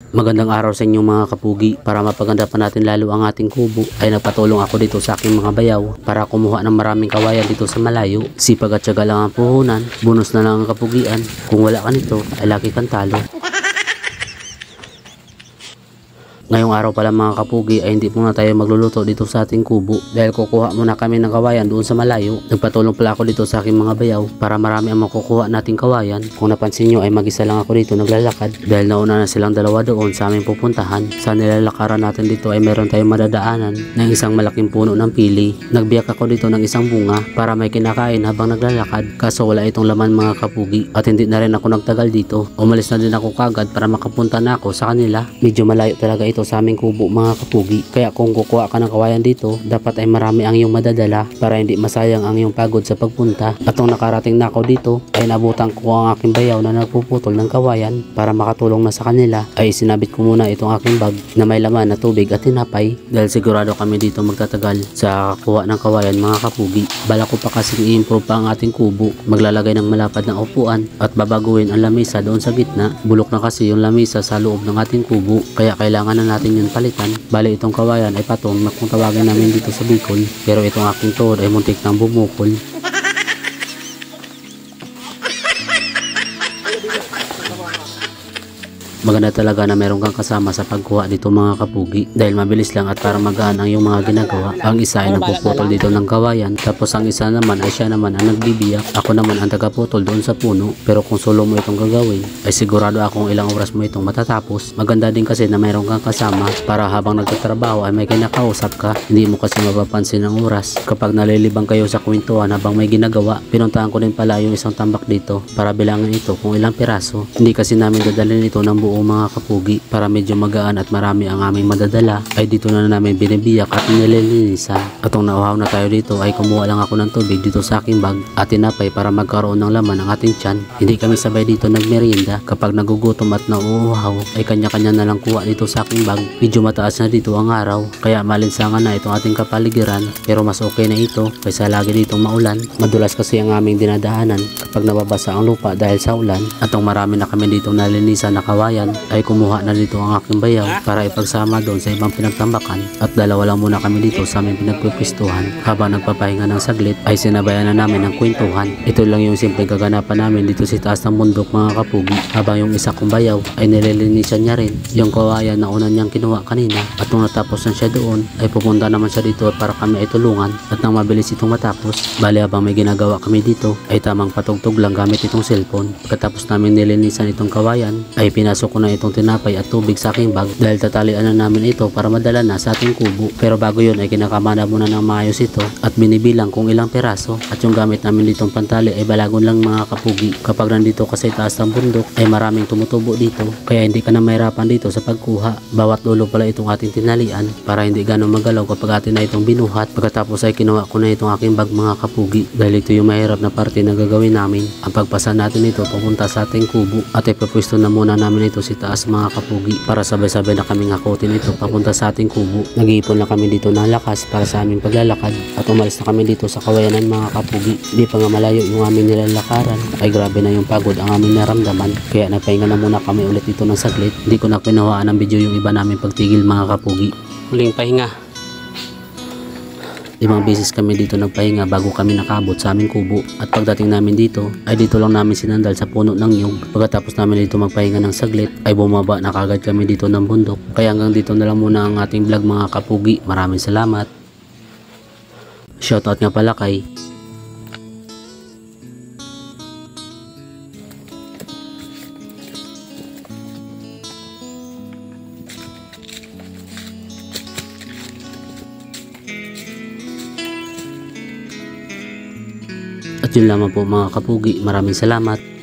Magandang araw sa inyong mga kapugi. Para mapaganda pa natin lalo ang ating kubo ay nagpatulong ako dito sa aking mga bayaw para kumuha ng maraming kawayan dito sa malayo. Sipag at syaga lang ang puhunan, bonus na lang ang kapugian. Kung wala ka nito ay laki kang talo. Ngayong araw pala mga kapugi ay hindi muna tayo magluluto dito sa ating kubo dahil kukuha muna kami ng kawayan doon sa malayo. Nagpatulong pala ako dito sa aking mga bayaw para marami ang makukuha nating kawayan. Kung napansin nyo ay mag-isa lang ako dito naglalakad dahil nauna na silang dalawa doon sa aming pupuntahan. Sa nilalakaran natin dito ay meron tayong madadaanan ng isang malaking puno ng pili. Nagbiyak ako dito ng isang bunga para may kinakain habang naglalakad, kaso wala itong laman mga kapugi at hindi na rin ako nagtagal dito. Umalis na din ako kagad para makapunta na ako sa kanila. Medyo malayo talaga ito sa aming kubo mga kapugi, kaya kung kukuha ka ng kawayan dito dapat ay marami ang iyong madadala para hindi masayang ang iyong pagod sa pagpunta. At nung nakarating na ako dito ay nabutan ko ang aking bayaw na nagpuputol ng kawayan. Para makatulong na sa kanila ay sinabit ko muna itong aking bag na may laman na tubig at tinapay dahil sigurado kami dito magtatagal sa kuha ng kawayan mga kapugi. Bala ko pa kasing i-improve pa ang ating kubo, maglalagay ng malapad na upuan at babaguhin ang lamisa doon sa gitna. Bulok na kasi yung lamisa sa loob ng ating kubo kaya kailangan na natin yun palitan. Bali itong kawayan ay patong na kung tawagin namin dito sa Bicol, pero itong aking tuhod ay muntik ng bumukol. Maganda talaga na meron kang kasama sa pagkuha dito mga kapugi dahil mabilis lang at para magaan ang iyong mga ginagawa. Ang isa ay nagpuputol dito ng kawayan, tapos ang isa naman ay siya naman ang nagbibiyak. Ako naman ang tagaputol doon sa puno. Pero kung solo mo itong gagawin ay sigurado akong ilang oras mo itong matatapos. Maganda din kasi na meron kang kasama para habang nagtatrabaho ay may kinakausap ka. Hindi mo kasi mapapansin ang oras kapag nalilibang kayo sa kwentuhan habang may ginagawa. Pinuntahan ko din pala yung isang tambak dito para bilangin ito kung ilang piraso. Hindi kasi namin dadalhin ito ng buo mga kapugi para medyo magaan at marami ang aming madadala ay dito na namin binibiyak at nililinisan. At kung nauhaw na tayo dito ay kumuha lang ako ng tubig dito sa aking bag at tinapay para magkaroon ng laman ang ating tiyan. Hindi kami sabay dito nagmerienda. Kapag nagugutom at nauuhaw ay kanya-kanya na lang kuha dito sa aking bag. Medyo mataas na dito ang araw kaya malinsangan na itong ating kapaligiran, pero mas okay na ito kaysa lagi ditong maulan. Madulas kasi ang aming dinadaanan kapag nababasa ang lupa dahil sa ulan. At kung marami na kami ditong nalinisan na kawayan ay kumuha na dito ang aking bayaw para ipagsama doon sa ibang pinagtambakan at dalawa lang muna kami dito sa aming pinagpipistuhan. Habang nagpapahinga ng saglit ay sinabayan na namin ng kwentuhan. Ito lang yung simpleng kaganapan namin dito sa taas ng bundok mga kapugi, habang yung isa kong bayaw ay nililinisan niya rin yung kawayan na una niyang kinuha kanina. At nung natapos na siya doon ay pupunta naman siya dito para kami ay tulungan at nang mabilis itong matapos. Bali habang may ginagawa kami dito ay tamang patugtog lang gamit itong cellphone. Pagkatapos namin nilinisan itong kawayan ay pinasok ko na itong tinapay at tubig sa aking bag dahil tatalian na namin ito para madala na sa ating kubo. Pero bago yun ay kinakamana muna ng maayos ito at binibilang kung ilang peraso. At yung gamit namin ditong pantali ay balagon lang mga kapugi. Kapag nandito kasi taas ng bundok ay maraming tumutubo dito kaya hindi ka na mahirapan dito sa pagkuha. Bawat dulo pala itong ating tinalian para hindi ganong magalaw kapag atin na itong binuhat. Pagkatapos ay kinuha ko na itong aking bag mga kapugi dahil ito yung mahirap na parte na gagawin namin. Ang pagpasa natin ito papunta sa ating kubo at ipapwesto na muna namin ito si taas mga kapugi para sabay-sabay na kaming hakutin ito papunta sa ating kubo. Nag-iipon na kami dito ng lakas para sa aming paglalakad at umalis na kami dito sa kawayanan mga kapugi. Di pa nga malayo yung aming nilalakaran ay grabe na yung pagod ang aming naramdaman kaya nagpahinga na muna kami ulit dito ng saglit. Hindi ko na pinuhaan ng video yung iba namin pagtigil mga kapugi. Huling pahinga. 5 beses kami dito nagpahinga bago kami nakabot sa aming kubo. At pagdating namin dito ay dito lang namin sinandal sa puno ng nyug. Pagkatapos namin dito magpahinga ng saglit ay bumaba na kagad kami dito ng bundok. Kaya hanggang dito na lang muna ang ating vlog mga kapugi. Maraming salamat. Shoutout nga pala kay at yun lamang po mga kapugi. Maraming salamat.